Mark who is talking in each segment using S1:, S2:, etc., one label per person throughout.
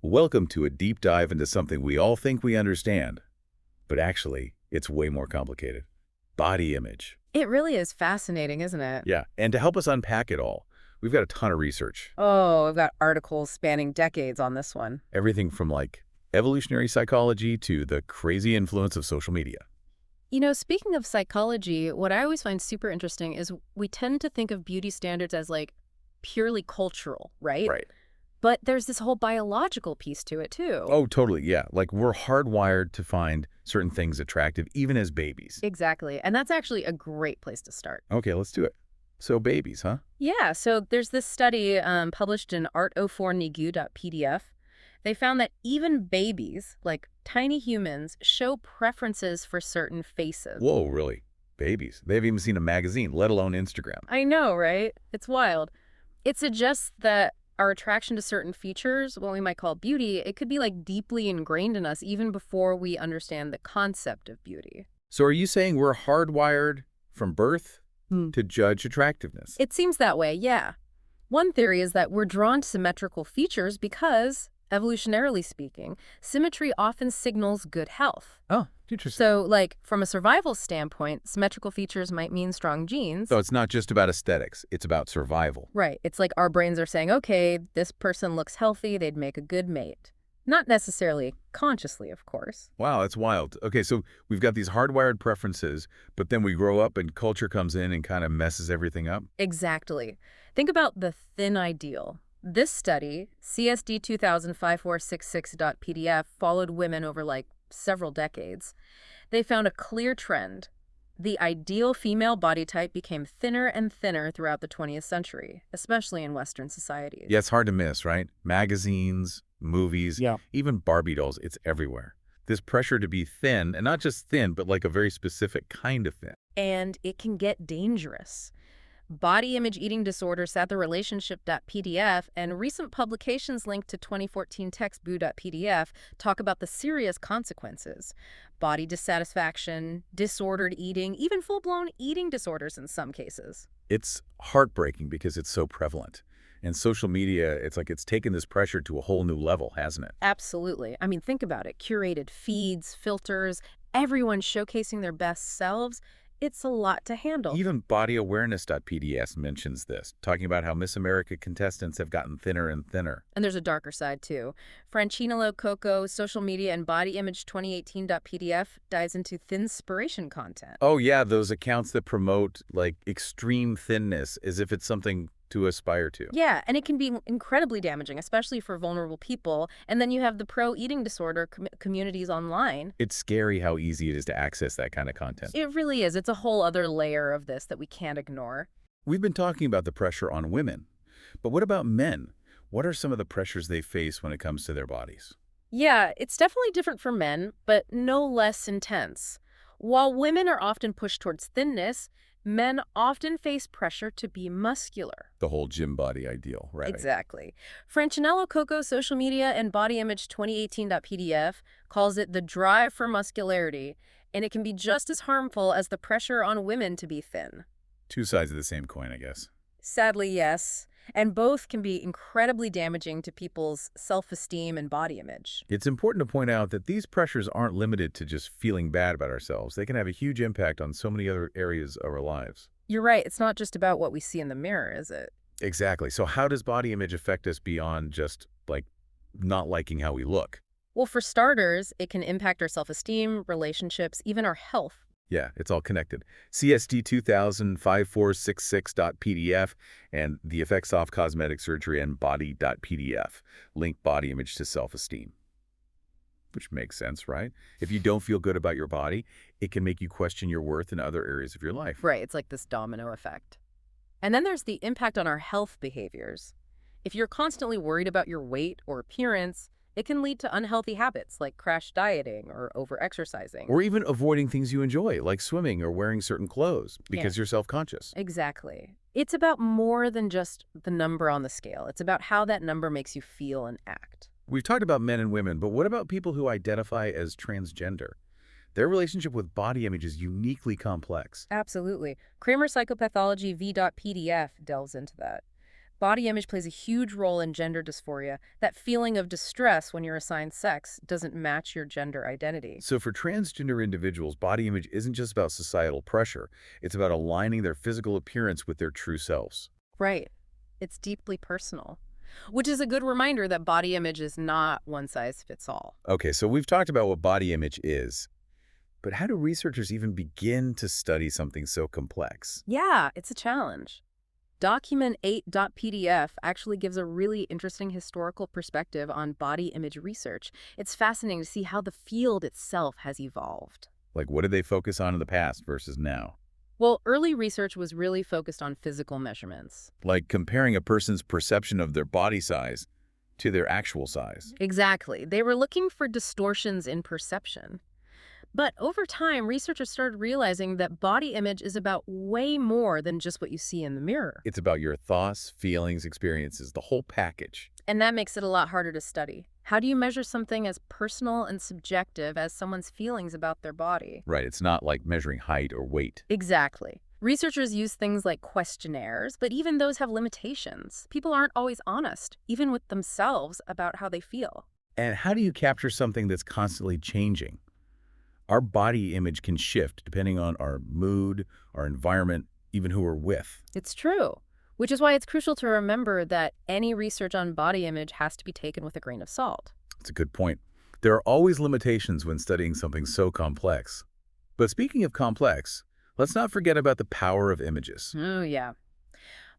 S1: Welcome to a deep dive into something we all think we understand, but actually, it's way more complicated. Body image.
S2: It really is fascinating, isn't it?
S1: Yeah, and to help us unpack it all, we've got a ton of research.
S2: Oh, I've got articles spanning decades on this one.
S1: Everything from evolutionary psychology to the crazy influence of social media.
S2: Speaking of psychology, what I always find super interesting is we tend to think of beauty standards as purely cultural, right?
S1: Right.
S2: But there's this whole biological piece to it too.
S1: Oh, totally, yeah. We're hardwired to find certain things attractive even as babies.
S2: Exactly. And that's actually a great place to start.
S1: Okay, let's do it. So babies, huh?
S2: Yeah, so there's this study published in art04nigu.pdf. They found that even babies, like tiny humans, show preferences for certain faces.
S1: Whoa, really? Babies. They haven't even seen a magazine, let alone Instagram.
S2: I know, right? It's wild. It suggests that our attraction to certain features, what we might call beauty, it could be deeply ingrained in us even before we understand the concept of beauty.
S1: So are you saying we're hardwired from birth to judge attractiveness?
S2: It seems that way, yeah. One theory is that we're drawn to symmetrical features because, evolutionarily speaking, symmetry often signals good health.
S1: Oh, interesting.
S2: So, from a survival standpoint, symmetrical features might mean strong genes.
S1: So it's not just about aesthetics, it's about survival.
S2: Right. It's like our brains are saying, okay, this person looks healthy, they'd make a good mate. Not necessarily consciously, of course.
S1: Wow, that's wild. Okay, so we've got these hardwired preferences, but then we grow up and culture comes in and kind of messes everything up?
S2: Exactly. Think about the thin ideal. This study, CSD 20005466.pdf, followed women over several decades. They found a clear trend. The ideal female body type became thinner and thinner throughout the 20th century, especially in Western societies.
S1: Yeah, it's hard to miss, right? Magazines, movies, even Barbie dolls, it's everywhere. This pressure to be thin, and not just thin, but a very specific kind of thin.
S2: And it can get dangerous. Body image eating disorders at the relationship.pdf and recent publications linked to 2014 textboo.pdf talk about the serious consequences. Body dissatisfaction, disordered eating, even full-blown eating disorders in some cases.
S1: It's heartbreaking because it's so prevalent. And social media, it's taken this pressure to a whole new level, hasn't it?
S2: Absolutely. I mean, think about it. Curated feeds, filters, everyone showcasing their best selves. It's a lot to handle.
S1: Even bodyawareness.pds mentions this, talking about how Miss America contestants have gotten thinner and thinner.
S2: And there's a darker side, too. Francina Lococo, Social Media and Body Image 2018.pdf dives into thinspiration content.
S1: Oh, yeah, those accounts that promote, extreme thinness as if it's something to aspire to.
S2: Yeah, and it can be incredibly damaging, especially for vulnerable people. And then you have the pro-eating disorder communities online.
S1: It's scary how easy it is to access that kind of content.
S2: It really is. It's a whole other layer of this that we can't ignore.
S1: We've been talking about the pressure on women, but what about men? What are some of the pressures they face when it comes to their bodies?
S2: Yeah, it's definitely different for men, but no less intense. While women are often pushed towards thinness, men often face pressure to be muscular.
S1: The whole gym body ideal, right?
S2: Exactly. Francinello Coco, Social Media and Body Image 2018.pdf calls it the drive for muscularity, and it can be just as harmful as the pressure on women to be thin.
S1: Two sides of the same coin, I guess.
S2: Sadly, yes. And both can be incredibly damaging to people's self-esteem and body image.
S1: It's important to point out that these pressures aren't limited to just feeling bad about ourselves. They can have a huge impact on so many other areas of our lives.
S2: You're right. It's not just about what we see in the mirror, is it?
S1: Exactly. So how does body image affect us beyond just, not liking how we look?
S2: Well, for starters, it can impact our self-esteem, relationships, even our health.
S1: Yeah, it's all connected. CSD 20005466.pdf and the effects of cosmetic surgery and body.pdf link body image to self-esteem. Which makes sense, right? If you don't feel good about your body, it can make you question your worth in other areas of your life.
S2: Right, it's like this domino effect. And then there's the impact on our health behaviors. If you're constantly worried about your weight or appearance, it can lead to unhealthy habits like crash dieting or over-exercising.
S1: Or even avoiding things you enjoy, like swimming or wearing certain clothes, because you're self-conscious.
S2: Exactly. It's about more than just the number on the scale. It's about how that number makes you feel and act.
S1: We've talked about men and women, but what about people who identify as transgender? Their relationship with body image is uniquely complex.
S2: Absolutely. Kramer Psychopathology v.pdf delves into that. Body image plays a huge role in gender dysphoria. That feeling of distress when you're assigned sex doesn't match your gender identity.
S1: So for transgender individuals, body image isn't just about societal pressure. It's about aligning their physical appearance with their true selves.
S2: Right. It's deeply personal. Which is a good reminder that body image is not one size fits all.
S1: Okay, so we've talked about what body image is, but how do researchers even begin to study something so complex?
S2: Yeah, it's a challenge. Document8.pdf actually gives a really interesting historical perspective on body image research. It's fascinating to see how the field itself has evolved.
S1: Like, what did they focus on in the past versus now?
S2: Well, early research was really focused on physical measurements.
S1: Like comparing a person's perception of their body size to their actual size.
S2: Exactly. They were looking for distortions in perception. But over time, researchers started realizing that body image is about way more than just what you see in the mirror.
S1: It's about your thoughts, feelings, experiences, the whole package.
S2: And that makes it a lot harder to study. How do you measure something as personal and subjective as someone's feelings about their body?
S1: Right, it's not like measuring height or weight.
S2: Exactly. Researchers use things like questionnaires, but even those have limitations. People aren't always honest, even with themselves, about how they feel.
S1: And how do you capture something that's constantly changing? Our body image can shift depending on our mood, our environment, even who we're with.
S2: It's true, which is why it's crucial to remember that any research on body image has to be taken with a grain of salt.
S1: That's a good point. There are always limitations when studying something so complex. But speaking of complex, let's not forget about the power of images.
S2: Oh, yeah.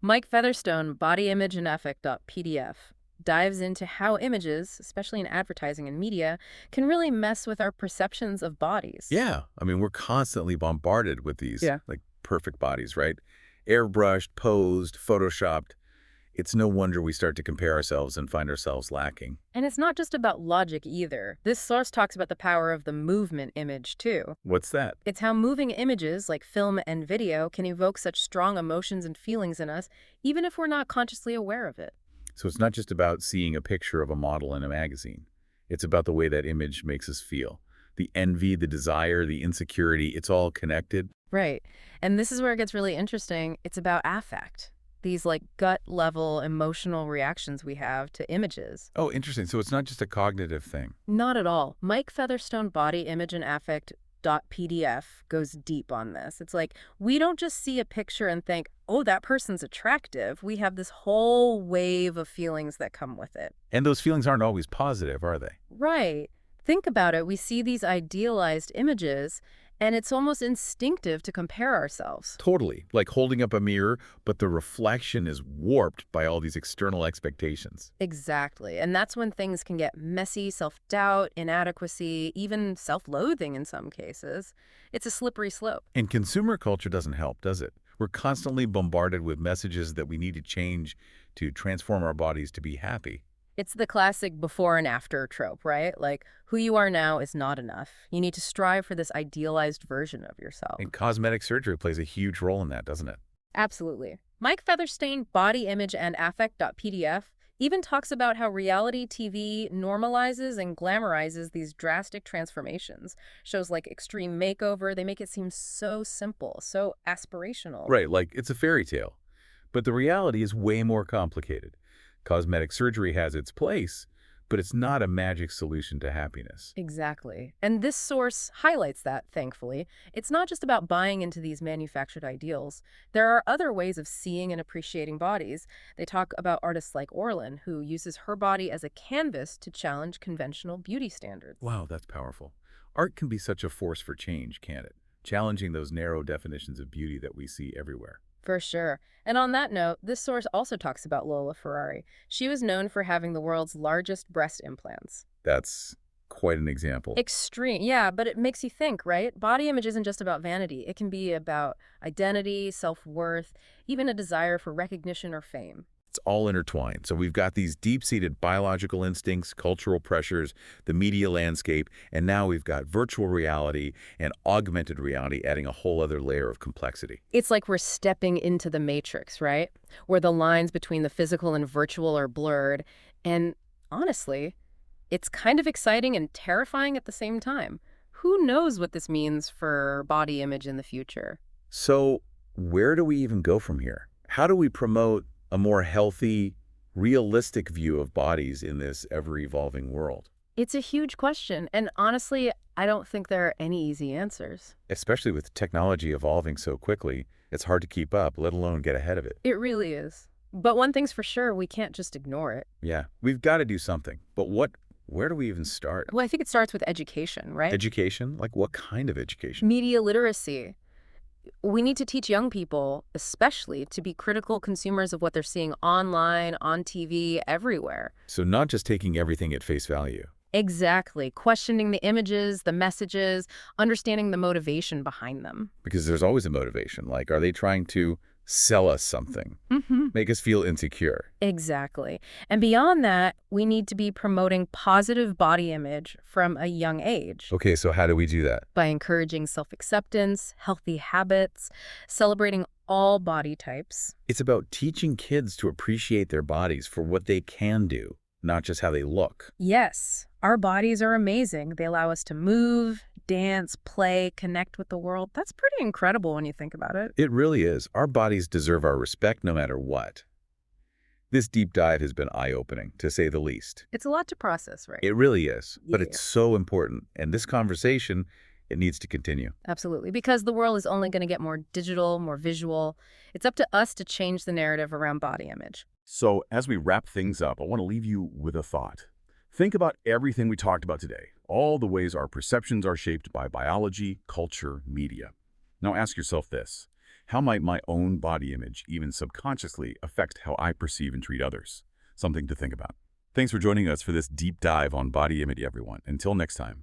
S2: Mike Featherstone, Body Image and Affect.pdf, dives into how images, especially in advertising and media, can really mess with our perceptions of bodies.
S1: Yeah, I mean, we're constantly bombarded with these,
S2: Yeah.
S1: like, perfect bodies, right? Airbrushed, posed, photoshopped. It's no wonder we start to compare ourselves and find ourselves lacking.
S2: And it's not just about logic either. This source talks about the power of the movement image, too.
S1: What's that?
S2: It's how moving images, like film and video, can evoke such strong emotions and feelings in us, even if we're not consciously aware of it.
S1: So it's not just about seeing a picture of a model in a magazine. It's about the way that image makes us feel. The envy, the desire, the insecurity, it's all connected.
S2: Right. And this is where it gets really interesting. It's about affect. These like gut level emotional reactions we have to images.
S1: Oh, interesting. So it's not just a cognitive thing.
S2: Not at all. Mike Featherstone Body Image and Affect.pdf goes deep on this. It's like we don't just see a picture and think, oh, that person's attractive. We have this whole wave of feelings that come with it.
S1: And those feelings aren't always positive, are they?
S2: Right. Think about it. We see these idealized images, and it's almost instinctive to compare ourselves.
S1: Totally. Like holding up a mirror, but the reflection is warped by all these external expectations.
S2: Exactly. And that's when things can get messy, self-doubt, inadequacy, even self-loathing in some cases. It's a slippery slope.
S1: And consumer culture doesn't help, does it? We're constantly bombarded with messages that we need to change to transform our bodies to be happy.
S2: It's the classic before and after trope, right? Like, who you are now is not enough. You need to strive for this idealized version of yourself.
S1: And cosmetic surgery plays a huge role in that, doesn't it?
S2: Absolutely. Mike Featherstone, Body Image and Affect.pdf, even talks about how reality TV normalizes and glamorizes these drastic transformations. Shows like Extreme Makeover, they make it seem so simple, so aspirational.
S1: Right, like it's a fairy tale. But the reality is way more complicated. Cosmetic surgery has its place, but it's not a magic solution to happiness.
S2: Exactly. And this source highlights that, thankfully. It's not just about buying into these manufactured ideals. There are other ways of seeing and appreciating bodies. They talk about artists like Orlin, who uses her body as a canvas to challenge conventional beauty standards.
S1: Wow, that's powerful. Art can be such a force for change, can't it? Challenging those narrow definitions of beauty that we see everywhere.
S2: For sure. And on that note, this source also talks about Lola Ferrari. She was known for having the world's largest breast implants.
S1: That's quite an example.
S2: Extreme, yeah, but it makes you think, right? Body image isn't just about vanity. It can be about identity, self-worth, even a desire for recognition or fame.
S1: It's all intertwined. So we've got these deep-seated biological instincts, cultural pressures, the media landscape, and now we've got virtual reality and augmented reality adding a whole other layer of complexity.
S2: It's like we're stepping into the matrix, right? Where the lines between the physical and virtual are blurred. And honestly, it's kind of exciting and terrifying at the same time. Who knows what this means for body image in the future?
S1: So where do we even go from here? How do we promote a more healthy, realistic view of bodies in this ever-evolving world?
S2: It's a huge question, and honestly, I don't think there are any easy answers.
S1: Especially with technology evolving so quickly, it's hard to keep up, let alone get ahead of it.
S2: It really is. But one thing's for sure, we can't just ignore it.
S1: Yeah, we've got to do something. But where do we even start?
S2: Well, I think it starts with education, right?
S1: Education? Like what kind of education?
S2: Media literacy. We need to teach young people, especially, to be critical consumers of what they're seeing online, on TV, everywhere.
S1: So not just taking everything at face value.
S2: Exactly. Questioning the images, the messages, understanding the motivation behind them.
S1: Because there's always a motivation. Like, are they trying to sell us something? Make us feel insecure?
S2: Exactly. And beyond that, we need to be promoting positive body image from a young age
S1: Okay, so how do we do that?
S2: by encouraging self-acceptance, healthy habits, celebrating all body types.
S1: It's about teaching kids to appreciate their bodies for what they can do, not just how they look.
S2: Yes, our bodies are amazing. They allow us to move, dance, play, connect with the world. That's pretty incredible when you think about it.
S1: It really is. Our bodies deserve our respect no matter what. This deep dive has been eye-opening, to say the least.
S2: It's a lot to process, right?
S1: It really is, but
S2: Yeah.
S1: it's so important. And this conversation, it needs to continue.
S2: Absolutely, because the world is only going to get more digital, more visual. It's up to us to change the narrative around body image.
S3: So as we wrap things up, I want to leave you with a thought. Think about everything we talked about today, all the ways our perceptions are shaped by biology, culture, media. Now ask yourself this: how might my own body image, even subconsciously, affect how I perceive and treat others? Something to think about. Thanks for joining us for this deep dive on body image, everyone. Until next time.